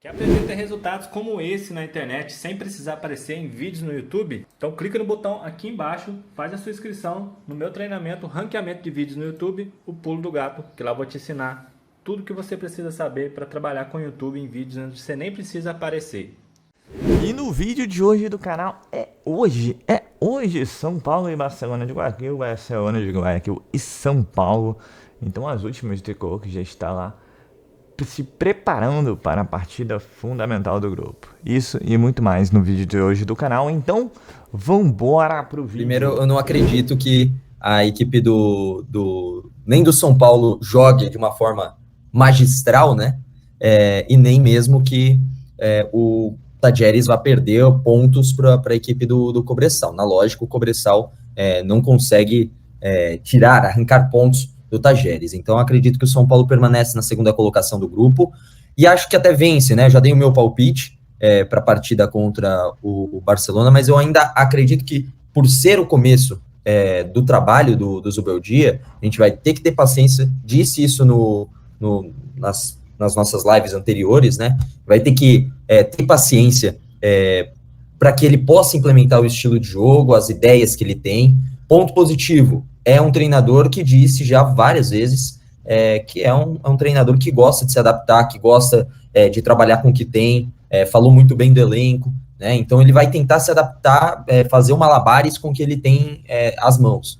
Quer aprender a ter resultados como esse na internet sem precisar aparecer em vídeos no YouTube? Então clica no botão aqui embaixo, faz a sua inscrição no meu treinamento Ranqueamento de Vídeos no YouTube, o Pulo do Gato, que lá eu vou te ensinar tudo que você precisa saber para trabalhar com o YouTube em vídeos onde você nem precisa aparecer. E no vídeo de hoje do canal é hoje São Paulo e Barcelona de Guayaquil, Barcelona de Guayaquil e São Paulo. Então as últimas de tricolor que já está lá se preparando para a partida fundamental do grupo. Isso e muito mais no vídeo de hoje do canal. Então vambora pro vídeo. Primeiro, eu não acredito que a equipe nem do São Paulo jogue de uma forma magistral, né? E nem mesmo que o Tadjeres vai perder pontos para a equipe do Cobressal. Na lógica, o Cobressal não consegue arrancar pontos do Tadjeres. Então, acredito que o São Paulo permanece na segunda colocação do grupo e acho que até vence, né? Já dei o meu palpite para a partida contra o Barcelona, mas eu ainda acredito que, por ser o começo do trabalho do Zubeldia, a gente vai ter que ter paciência. Disse isso nas nossas lives anteriores, né? Vai ter que ter paciência para que ele possa implementar o estilo de jogo, as ideias que ele tem. Ponto positivo, é um treinador que disse já várias vezes que é um treinador que gosta de se adaptar, que gosta de trabalhar com o que tem, falou muito bem do elenco, né? Então ele vai tentar se adaptar, fazer malabares com o que ele tem às mãos.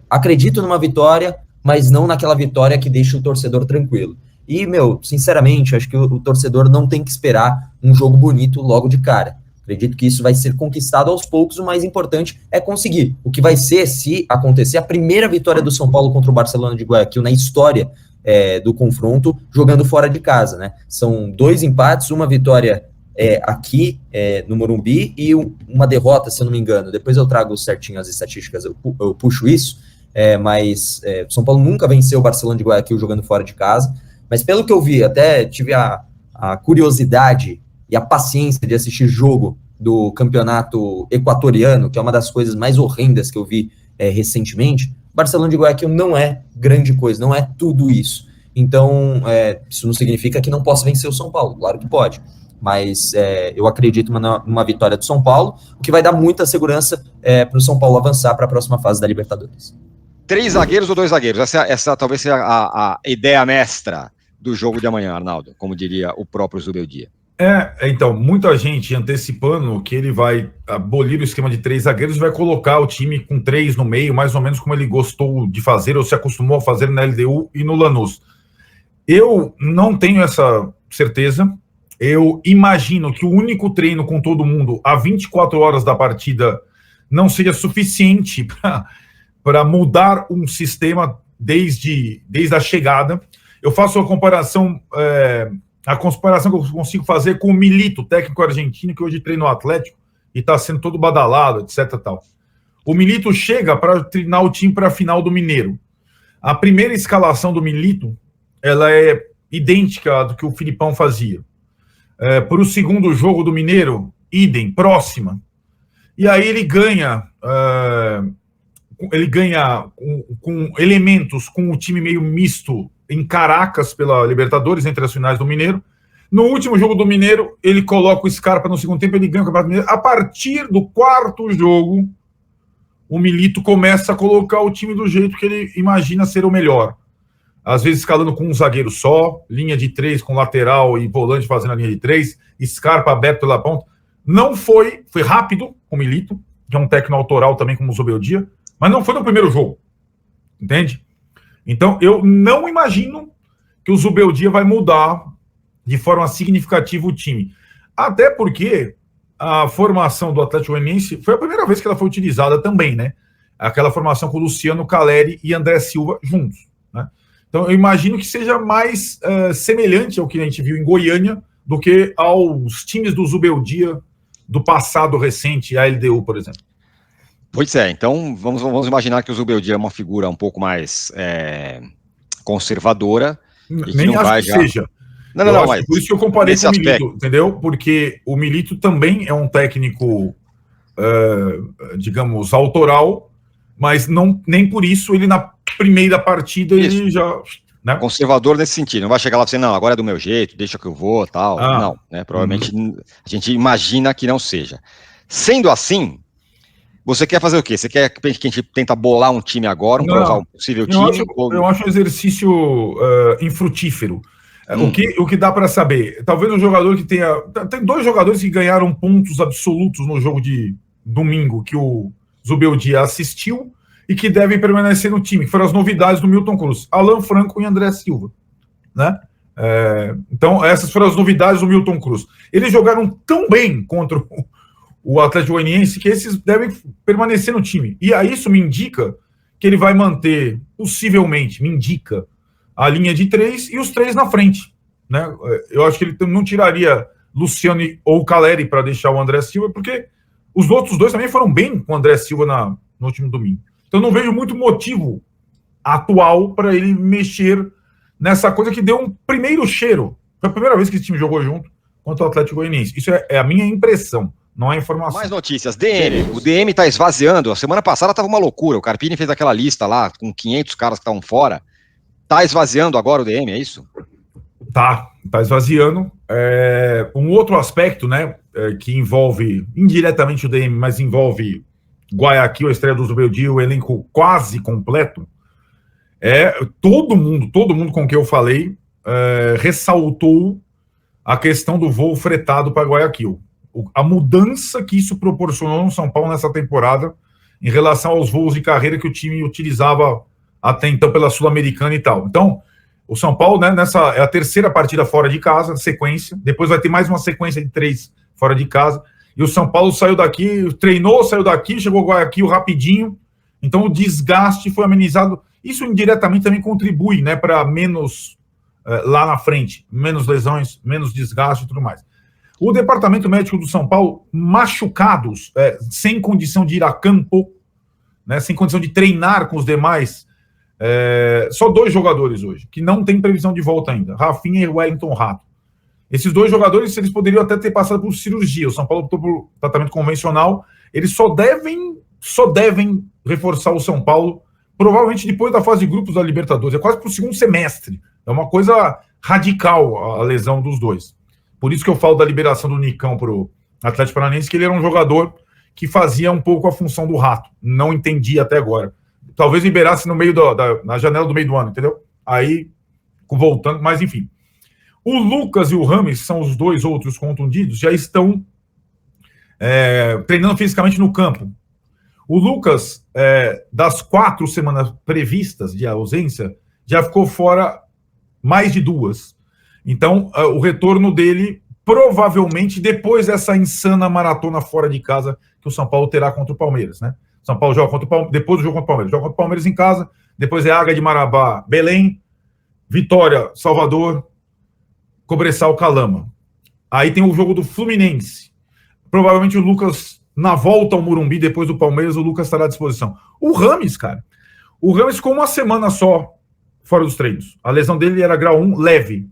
Acredito numa vitória, mas não naquela vitória que deixa o torcedor tranquilo. E, sinceramente, acho que o torcedor não tem que esperar um jogo bonito logo de cara. Acredito que isso vai ser conquistado aos poucos, o mais importante é conseguir. O que vai ser, se acontecer, a primeira vitória do São Paulo contra o Barcelona de Guayaquil na história do confronto, jogando fora de casa, né? São 2 empates, uma vitória aqui no Morumbi e uma derrota, se eu não me engano. Depois eu trago certinho as estatísticas, eu puxo isso, mas São Paulo nunca venceu o Barcelona de Guayaquil jogando fora de casa. Mas pelo que eu vi, até tive a curiosidade e a paciência de assistir jogo do campeonato equatoriano, que é uma das coisas mais horrendas que eu vi recentemente. Barcelona de Guayaquil não é grande coisa, não é tudo isso. Então, isso não significa que não possa vencer o São Paulo, claro que pode. Mas eu acredito numa vitória do São Paulo, o que vai dar muita segurança para o São Paulo avançar para a próxima fase da Libertadores. 3 zagueiros ou 2 zagueiros? Essa talvez seja a ideia mestra do jogo de amanhã, Arnaldo, como diria o próprio Zubeldia. Então, muita gente antecipando que ele vai abolir o esquema de 3 zagueiros e vai colocar o time com 3 no meio, mais ou menos como ele gostou de fazer ou se acostumou a fazer na LDU e no Lanús. Eu não tenho essa certeza. Eu imagino que o único treino com todo mundo a 24 horas da partida não seja suficiente para mudar um sistema desde a chegada. Eu faço a comparação que eu consigo fazer com o Milito, técnico argentino, que hoje treina o Atlético e está sendo todo badalado, etc. Tal. O Milito chega para treinar o time para a final do Mineiro. A primeira escalação do Milito ela é idêntica à do que o Filipão fazia. Para o segundo jogo do Mineiro, idem, próxima. E aí ele ganha com elementos, com o time meio misto em Caracas pela Libertadores, entre as finais do Mineiro. No último jogo do Mineiro, ele coloca o Scarpa no segundo tempo, ele ganha o Campeonato Mineiro. A partir do 4º jogo, o Milito começa a colocar o time do jeito que ele imagina ser o melhor. Às vezes escalando com um zagueiro só, linha de 3 com lateral e volante fazendo a linha de 3, Scarpa aberto pela ponta. Não foi rápido com o Milito, que é um técnico autoral também como o Zubeldia, mas não foi no primeiro jogo, entende? Então, eu não imagino que o Zubeldia vai mudar de forma significativa o time. Até porque a formação do Atlético Goianiense foi a primeira vez que ela foi utilizada também, né? Aquela formação com o Luciano Caleri e André Silva juntos, né? Então, eu imagino que seja mais semelhante ao que a gente viu em Goiânia do que aos times do Zubeldia do passado recente, a LDU, por exemplo. Pois é, então vamos imaginar que o Zubeldia é uma figura um pouco mais conservadora. Nem acho que seja. Não, mas por isso que eu comparei com o Milito, entendeu? Porque o Milito também é um técnico, digamos, autoral, mas nem por isso ele na primeira partida ele já né? Conservador nesse sentido, não vai chegar lá e dizer, não, agora é do meu jeito, deixa que eu vou, tal. Não, né? Provavelmente a gente imagina que não seja. Sendo assim, você quer fazer o quê? Você quer que a gente tenta bolar um time agora, provar um possível time? Eu acho um exercício infrutífero. O que dá para saber? Talvez um jogador que tenha... Tem 2 jogadores que ganharam pontos absolutos no jogo de domingo, que o Zubeldia assistiu, e que devem permanecer no time, que foram as novidades do Milton Cruz, Alan Franco e André Silva, né? Então, essas foram as novidades do Milton Cruz. Eles jogaram tão bem contra o Atlético Goianiense que esses devem permanecer no time. E aí isso me indica que ele vai manter, possivelmente, me indica, a linha de 3 e os 3 na frente, né? Eu acho que ele não tiraria Luciano ou Caleri para deixar o André Silva, porque os outros 2 também foram bem com o André Silva no último domingo. Então eu não vejo muito motivo atual para ele mexer nessa coisa que deu um primeiro cheiro. Foi a primeira vez que esse time jogou junto contra o Atlético Goianiense. Isso é a minha impressão, não é informação. Mais notícias. DM. O DM está esvaziando. A semana passada estava uma loucura. O Carpini fez aquela lista lá com 500 caras que estavam fora. Está esvaziando agora o DM, é isso? Tá esvaziando. Um outro aspecto, né, que envolve indiretamente o DM, mas envolve Guayaquil, a estreia do Zubeldia, o elenco quase completo. Todo mundo com quem eu falei ressaltou a questão do voo fretado para Guayaquil. A mudança que isso proporcionou no São Paulo nessa temporada em relação aos voos de carreira que o time utilizava até então pela Sul-Americana e tal. Então, o São Paulo, né, é a terceira partida fora de casa, sequência. Depois vai ter mais uma sequência de 3 fora de casa. E o São Paulo saiu daqui, treinou, saiu daqui, chegou a Guayaquil rapidinho. Então, o desgaste foi amenizado. Isso indiretamente também contribui, né, para menos lá na frente, menos lesões, menos desgaste e tudo mais. O departamento médico do São Paulo, machucados, sem condição de ir a campo, né, sem condição de treinar com os demais, só 2 jogadores hoje, que não tem previsão de volta ainda, Rafinha e Wellington Rato. Esses 2 jogadores, eles poderiam até ter passado por cirurgia. O São Paulo optou por tratamento convencional. Eles só devem reforçar o São Paulo, provavelmente depois da fase de grupos da Libertadores. É quase para o segundo semestre. É uma coisa radical a lesão dos 2. Por isso que eu falo da liberação do Nicão para o Atlético Paranaense, que ele era um jogador que fazia um pouco a função do Rato. Não entendi até agora. Talvez liberasse no meio na janela do meio do ano, entendeu? Aí, voltando, mas enfim. O Lucas e o Rames, são os 2 outros contundidos, já estão treinando fisicamente no campo. O Lucas, das 4 semanas previstas de ausência, já ficou fora mais de 2. Então, o retorno dele, provavelmente, depois dessa insana maratona fora de casa que o São Paulo terá contra o Palmeiras, né? São Paulo joga contra o Palmeiras, depois do jogo contra o Palmeiras. Joga contra o Palmeiras em casa, depois é Águia de Marabá, Belém, Vitória, Salvador, Cobressal, Calama. Aí tem o jogo do Fluminense. Provavelmente o Lucas, na volta ao Morumbi, depois do Palmeiras, o Lucas estará à disposição. O Rames, cara, o Rames ficou uma semana só fora dos treinos. A lesão dele era grau 1, leve.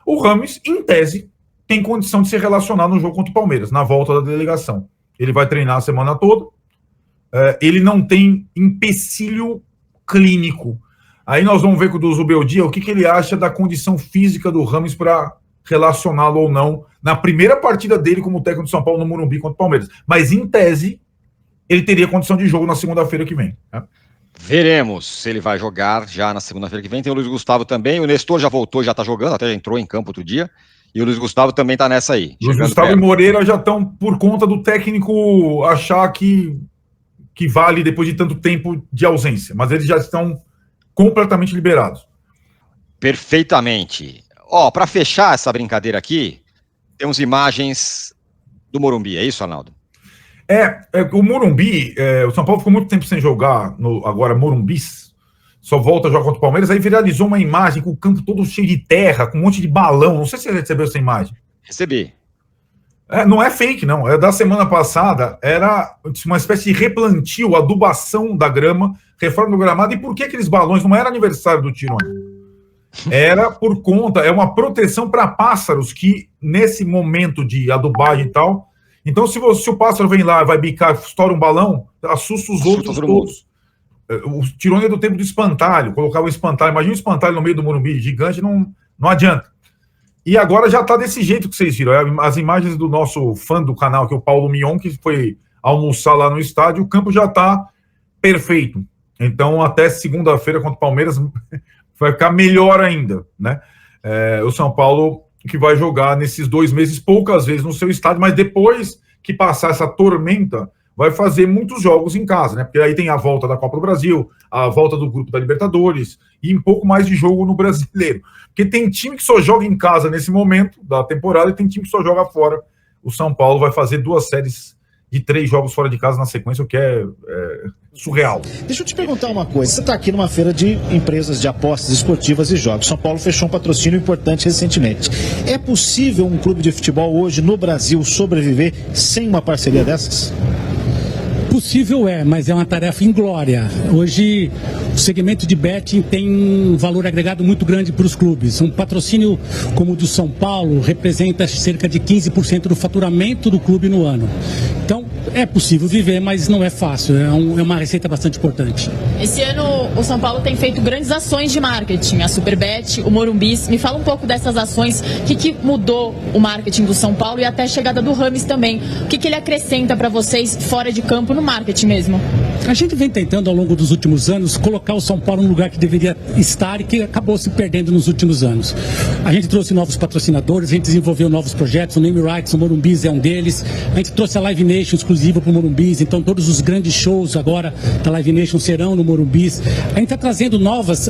O Rames, em tese, tem condição de ser relacionado no jogo contra o Palmeiras, na volta da delegação. Ele vai treinar a semana toda. Ele não tem empecilho clínico. Aí nós vamos ver com o do Zubeldia o que ele acha da condição física do Rames para relacioná-lo ou não na primeira partida dele como técnico de São Paulo no Morumbi contra o Palmeiras. Mas, em tese, ele teria condição de jogo na segunda-feira que vem. Né? Veremos se ele vai jogar já na segunda-feira que vem. Tem o Luiz Gustavo também. O Nestor já voltou, já está jogando, até já entrou em campo outro dia. E o Luiz Gustavo também está nessa aí. Luiz Gustavo perto. E Moreira já estão por conta do técnico achar que vale depois de tanto tempo de ausência. Mas eles já estão completamente liberados. Perfeitamente. Para fechar essa brincadeira aqui, temos imagens do Morumbi. É isso, Arnaldo? O Morumbi, o São Paulo ficou muito tempo sem jogar agora Morumbis, só volta a jogar contra o Palmeiras, aí viralizou uma imagem com o campo todo cheio de terra, com um monte de balão. Não sei se você recebeu essa imagem. Recebi. Não é fake, não. É da semana passada, era uma espécie de replantio, adubação da grama, reforma do gramado. E por que aqueles balões? Não era aniversário do Tirone. Era por conta, é uma proteção para pássaros que, nesse momento de adubagem e tal... Então, se o pássaro vem lá, vai bicar, estoura um balão, assusta os outros todos. o Tirone é do tempo do espantalho, colocava o espantalho, imagina o espantalho no meio do Morumbi, gigante, não adianta. E agora já está desse jeito que vocês viram. As imagens do nosso fã do canal, que é o Paulo Mion, que foi almoçar lá no estádio, o campo já está perfeito. Então, até segunda-feira contra o Palmeiras, vai ficar melhor ainda, né? O São Paulo que vai jogar nesses 2 meses, poucas vezes no seu estádio, mas depois que passar essa tormenta, vai fazer muitos jogos em casa, né? Porque aí tem a volta da Copa do Brasil, a volta do grupo da Libertadores e um pouco mais de jogo no Brasileiro. Porque tem time que só joga em casa nesse momento da temporada e tem time que só joga fora. O São Paulo vai fazer 2 séries de 3 jogos fora de casa na sequência, o que é surreal. Deixa eu te perguntar uma coisa. Você está aqui numa feira de empresas de apostas esportivas e jogos. São Paulo fechou um patrocínio importante recentemente. É possível um clube de futebol hoje no Brasil sobreviver sem uma parceria dessas? Possível mas é uma tarefa inglória. Hoje o segmento de betting tem um valor agregado muito grande para os clubes. Um patrocínio como o do São Paulo representa cerca de 15% do faturamento do clube no ano. Então é possível viver, mas não é fácil. É uma receita bastante importante. Esse ano o São Paulo tem feito grandes ações de marketing, a Superbet, o Morumbi. Me fala um pouco dessas ações, o que mudou o marketing do São Paulo e até a chegada do Rames também. O que ele acrescenta para vocês fora de campo no marketing mesmo? A gente vem tentando ao longo dos últimos anos colocar o São Paulo no lugar que deveria estar e que acabou se perdendo nos últimos anos. A gente trouxe novos patrocinadores, a gente desenvolveu novos projetos, o Name Rights, o Morumbi é um deles. A gente trouxe a Live Nation exclusiva para o Morumbi, então todos os grandes shows agora da Live Nation serão no Morumbi. A gente está trazendo novas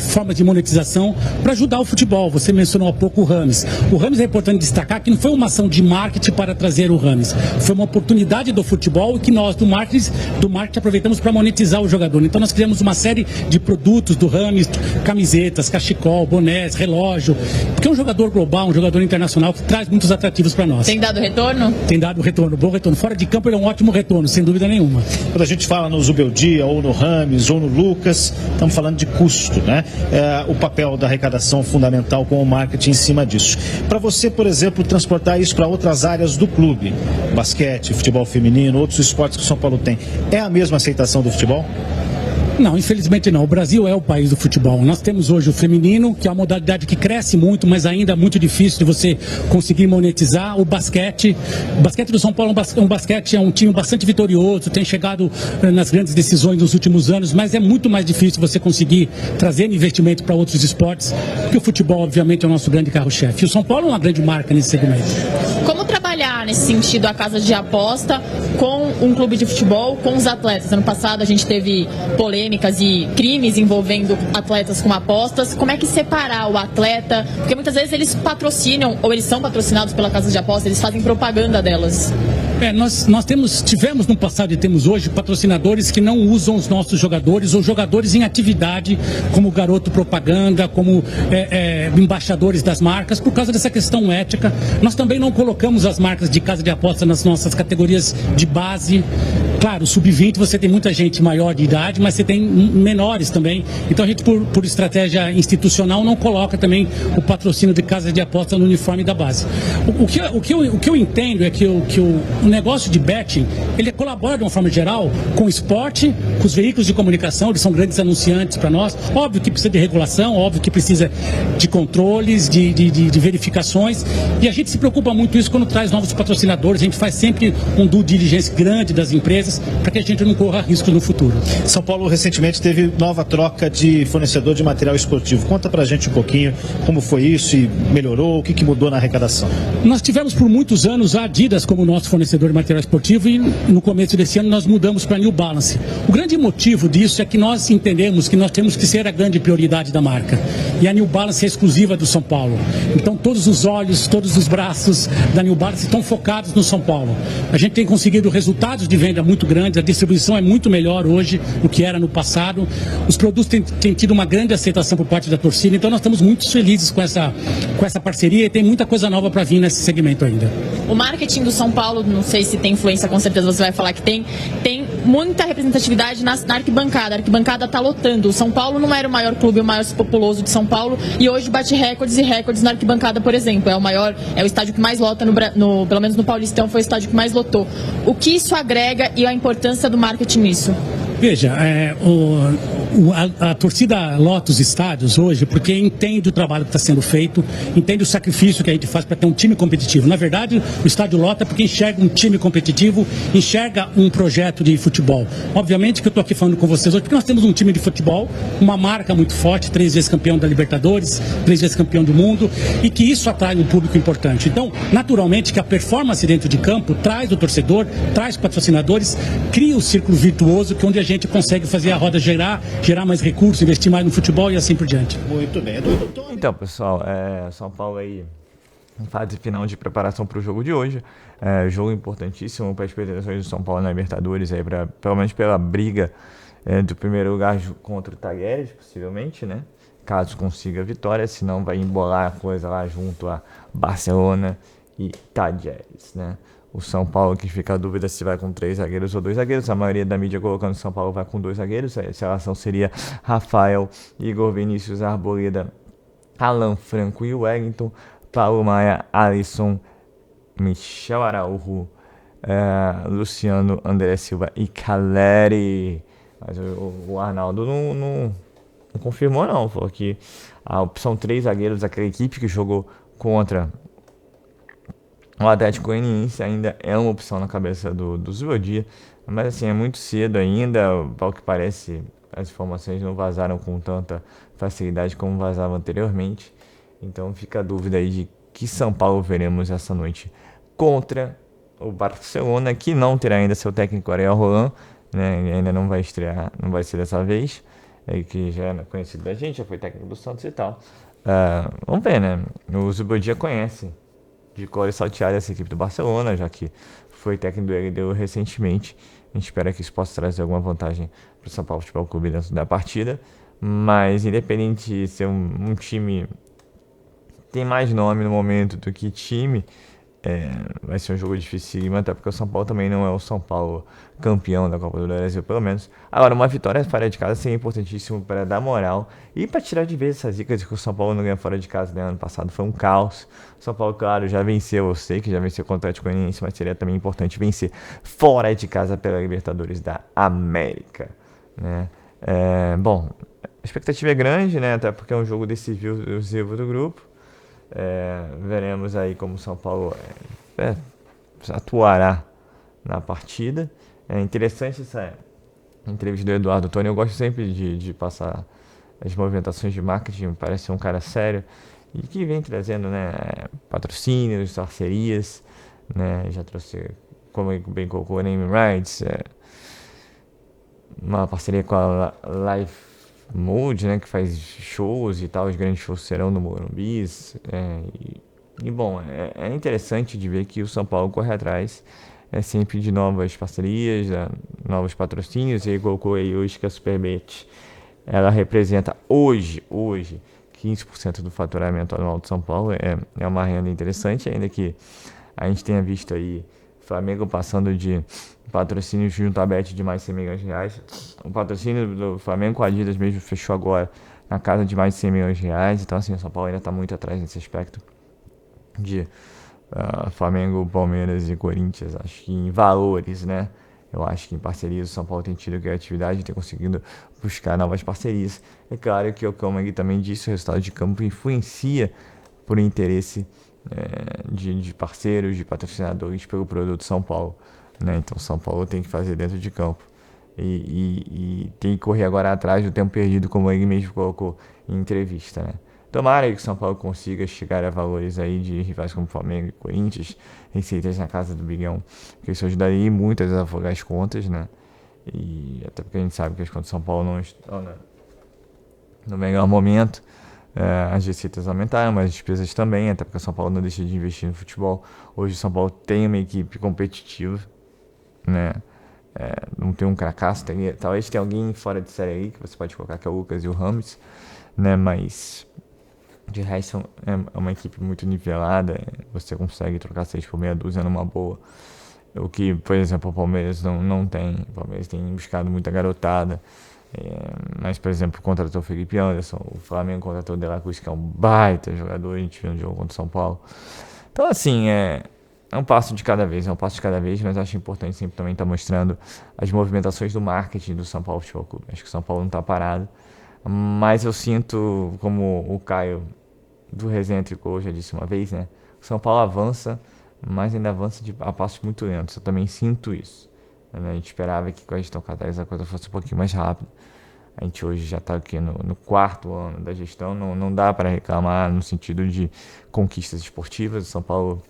formas de monetização para ajudar o futebol. Você mencionou há pouco o Rames. O Rames é importante destacar que não foi uma ação de marketing para trazer o Rames. Foi uma oportunidade do futebol e que nós do marketing aproveitamos para monetizar o jogador. Então nós criamos uma série de produtos do Rames, camisetas, cachecol, bonés, relógio, porque é um jogador global, um jogador internacional que traz muitos atrativos para nós. Tem dado retorno? Tem dado retorno, bom retorno. Fora de campo ele é um ótimo retorno, sem dúvida nenhuma. Quando a gente fala no Zubeldia, ou no Rames, ou no Lucas, estamos falando de custo, né? O papel da arrecadação fundamental com o marketing em cima disso. Para você, por exemplo, transportar isso para outras áreas do clube, basquete, futebol feminino, outros esportes que o São Paulo tem, é a mesma aceitação do futebol? Não, infelizmente não. O Brasil é o país do futebol. Nós temos hoje o feminino, que é uma modalidade que cresce muito, mas ainda é muito difícil de você conseguir monetizar. O basquete do São Paulo é um time bastante vitorioso, tem chegado nas grandes decisões nos últimos anos, mas é muito mais difícil você conseguir trazer investimento para outros esportes, porque o futebol, obviamente, é o nosso grande carro-chefe. E o São Paulo é uma grande marca nesse segmento. Como trabalhar nesse sentido a casa de aposta com um clube de futebol, com os atletas? Ano passado a gente teve polêmicas e crimes envolvendo atletas com apostas. Como é que separar o atleta? Porque muitas vezes eles patrocinam, ou eles são patrocinados pela casa de aposta, eles fazem propaganda delas. Nós tivemos no passado e temos hoje patrocinadores que não usam os nossos jogadores ou jogadores em atividade como garoto propaganda, como embaixadores das marcas, por causa dessa questão ética. Nós também não colocamos as marcas de casa de aposta nas nossas categorias de base. Claro, sub-20 você tem muita gente maior de idade, mas você tem menores também. Então a gente, por estratégia institucional, não coloca também o patrocínio de casa de aposta no uniforme da base. O que eu entendo é que o negócio de betting, ele colabora de uma forma geral com o esporte, com os veículos de comunicação, eles são grandes anunciantes para nós. Óbvio que precisa de regulação, óbvio que precisa de controles, de verificações, e a gente se preocupa muito isso quando traz novos patrocinadores. A gente faz sempre um due diligence grande das empresas para que a gente não corra riscos no futuro. São Paulo recentemente teve nova troca de fornecedor de material esportivo. Conta pra gente um pouquinho como foi isso e melhorou, o que mudou na arrecadação. Nós tivemos por muitos anos a Adidas como nosso fornecedor de material esportivo e no começo desse ano nós mudamos para a New Balance. O grande motivo disso é que nós entendemos que nós temos que ser a grande prioridade da marca. E a New Balance é exclusiva do São Paulo. Então todos os olhos, todos os braços da New Balance estão focados no São Paulo. A gente tem conseguido resultados de venda muito grandes, a distribuição é muito melhor hoje do que era no passado. Os produtos têm tido uma grande aceitação por parte da torcida, então nós estamos muito felizes com essa parceria e tem muita coisa nova para vir nesse segmento ainda. O marketing do São Paulo, não sei se tem influência, com certeza você vai falar que tem muita representatividade na arquibancada. A arquibancada está lotando. O São Paulo não era o maior clube, o mais populoso de São Paulo, e hoje bate recordes e recordes na arquibancada, por exemplo. É o estádio que mais lota, pelo menos no Paulistão, foi o estádio que mais lotou. O que isso agrega e a importância do marketing nisso? Veja, a torcida lota os estádios hoje porque entende o trabalho que está sendo feito, entende o sacrifício que a gente faz para ter um time competitivo. Na verdade, o estádio lota porque enxerga um time competitivo, enxerga um projeto de futebol. Obviamente que eu estou aqui falando com vocês hoje porque nós temos um time de futebol, uma marca muito forte, 3 vezes campeão da Libertadores, 3 vezes campeão do mundo, e que isso atrai um público importante. Então, naturalmente que a performance dentro de campo traz o torcedor, traz patrocinadores, cria o círculo virtuoso que onde a gente consegue fazer a roda gerar mais recursos, investir mais no futebol e assim por diante. Muito bem. Então, pessoal, São Paulo aí em fase final de preparação para o jogo de hoje. Jogo importantíssimo para as pretensões do São Paulo na Libertadores, aí pelo menos pela briga do primeiro lugar contra o Talleres, possivelmente, né? Caso consiga a vitória, senão vai embolar a coisa lá junto a Barcelona e Talleres, né? O São Paulo que fica a dúvida se vai com 3 zagueiros ou 2 zagueiros. A maioria da mídia colocando o São Paulo vai com 2 zagueiros. A escalação seria Rafael, Igor Vinícius, Arboleda, Alan Franco e Wellington, Paulo Maia, Alisson, Michel Araújo, Luciano, André Silva e Caleri. Mas o Arnaldo não confirmou não. Falou que a opção 3 zagueiros daquela equipe que jogou contra o Atlético Goianiense ainda é uma opção na cabeça do Zubodia, mas assim, é muito cedo ainda, ao que parece as informações não vazaram com tanta facilidade como vazavam anteriormente, então fica a dúvida aí de que São Paulo veremos essa noite contra o Barcelona, que não terá ainda seu técnico Ariel Roland, né? Ele ainda não vai estrear, não vai ser dessa vez, que já é conhecido da gente, já foi técnico do Santos e tal. Vamos ver, né? O Zubodia conhece de cor e salteada essa equipe do Barcelona, já que foi técnico do LDU recentemente. A gente espera que isso possa trazer alguma vantagem para o São Paulo Futebol Clube dentro da partida, mas independente de ser um time que tem mais nome no momento do que time, vai ser um jogo difícil, até porque o São Paulo também não é o São Paulo campeão da Copa do Brasil, pelo menos. Agora, uma vitória fora de casa seria importantíssimo para dar moral e para tirar de vez essa zica de que o São Paulo não ganha fora de casa, né? Ano passado foi um caos. O São Paulo, claro, já venceu, eu sei que já venceu contra o Atlético Goianiense, mas seria também importante vencer fora de casa pela Libertadores da América, né? Bom, a expectativa é grande, né? Até porque é um jogo decisivo do grupo. Veremos aí como o São Paulo atuará na partida. É interessante essa entrevista do Eduardo Tony. Eu gosto sempre de passar as movimentações de marketing. Parece ser um cara sério e que vem trazendo, né, patrocínios, parcerias, né? Já trouxe, como ele bem colocou, name rights, uma parceria com a Life Mode, né, que faz shows e tal. Os grandes shows serão no Morumbi. Bom, é interessante de ver que o São Paulo corre atrás sempre de novas parcerias, novos patrocínios. E ele colocou aí hoje que a Superbet, ela representa hoje 15% do faturamento anual de São Paulo. É uma renda interessante, ainda que a gente tenha visto aí Flamengo passando de patrocínio junto à Bet de mais 100 milhões de reais. O patrocínio do Flamengo com a Adidas mesmo fechou agora na casa de mais de 100 milhões de reais. Então, assim, o São Paulo ainda está muito atrás nesse aspecto de Flamengo, Palmeiras e Corinthians. Acho que em valores, né? Eu acho que em parcerias o São Paulo tem tido criatividade e tem conseguido buscar novas parcerias. É claro que, como ele também disse, o resultado de campo influencia por interesse de parceiros, de patrocinadores pelo produto São Paulo, né? Então São Paulo tem que fazer dentro de campo e tem que correr agora atrás do tempo perdido, como ele mesmo colocou em entrevista, né? Tomara que o São Paulo consiga chegar a valores aí de rivais como Flamengo e Corinthians, receitas na casa do bilhão, que isso ajudaria muito a afogar as contas, né? E até porque a gente sabe que as contas do São Paulo não estão no melhor momento. As receitas aumentaram, mas as despesas também, até porque o São Paulo não deixa de investir no futebol. Hoje o São Paulo tem uma equipe competitiva, né? Não tem um cracaço, talvez tenha alguém fora de série aí que você pode colocar, que é o Lucas e o Rames, né? Mas de resto é uma equipe muito nivelada. Você consegue trocar 6 por meia dúzia numa boa, o que, por exemplo, o Palmeiras não tem. O Palmeiras tem buscado muita garotada. Mas, por exemplo, contratou o Felipe Anderson, o Flamengo contratou o De La Cruz, que é um baita jogador, a gente viu no jogo contra o São Paulo. Então, assim, é um passo de cada vez, mas eu acho importante sempre também estar mostrando as movimentações do marketing do São Paulo Futebol Clube. Acho que o São Paulo não está parado, mas eu sinto, como o Caio do Resenha Tricô já disse uma vez, né? O São Paulo avança, mas ainda avança a passos muito lentos. Eu também sinto isso. A gente esperava que com a gestão Casares a coisa fosse um pouquinho mais rápida. A gente hoje já está aqui no quarto ano da gestão, não dá para reclamar no sentido de conquistas esportivas. O São Paulo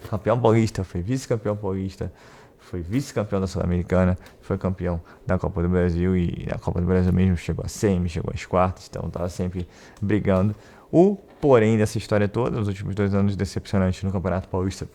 campeão paulista, foi vice-campeão paulista, foi vice-campeão da Sul-Americana, foi campeão da Copa do Brasil e a Copa do Brasil mesmo chegou a semi, chegou às quartas, então estava sempre brigando. O porém dessa história toda, nos últimos 2 anos decepcionante no Campeonato Paulista,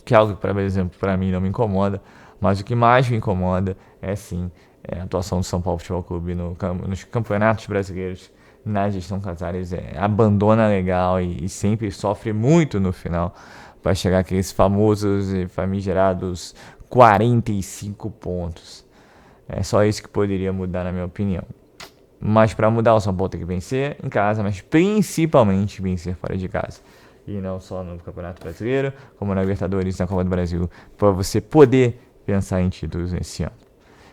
que é algo que, por exemplo, para mim não me incomoda, mas o que mais me incomoda é sim a atuação do São Paulo Futebol Clube nos campeonatos brasileiros, na gestão Casares, abandona legal e sempre sofre muito no final para chegar aqueles famosos e famigerados 45 pontos. É só isso que poderia mudar, na minha opinião. Mas para mudar, o São Paulo tem que vencer em casa, mas principalmente vencer fora de casa. E não só no Campeonato Brasileiro, como na Libertadores e na Copa do Brasil, para você poder pensar em títulos nesse ano.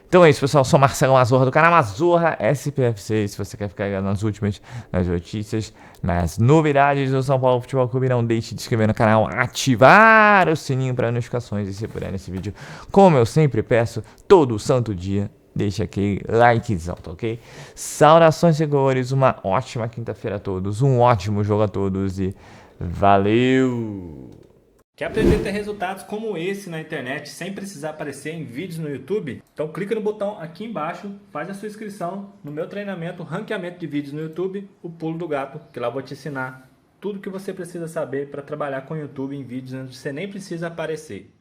Então é isso, pessoal. Sou Marcelo Mazorra do canal Mazorra SPFC. Se você quer ficar ligado nas últimas, nas notícias, nas novidades do São Paulo Futebol Clube, não deixe de se inscrever no canal, ativar o sininho para notificações e se puder nesse vídeo, como eu sempre peço, todo santo dia, deixa aquele likezão, tá ok? Saudações, senhores, uma ótima quinta-feira a todos, um ótimo jogo a todos e valeu! Quer aprender a ter resultados como esse na internet sem precisar aparecer em vídeos no YouTube? Então clica no botão aqui embaixo, faz a sua inscrição no meu treinamento Ranqueamento de Vídeos no YouTube, o Pulo do Gato, que lá eu vou te ensinar tudo que você precisa saber para trabalhar com o YouTube em vídeos onde você nem precisa aparecer.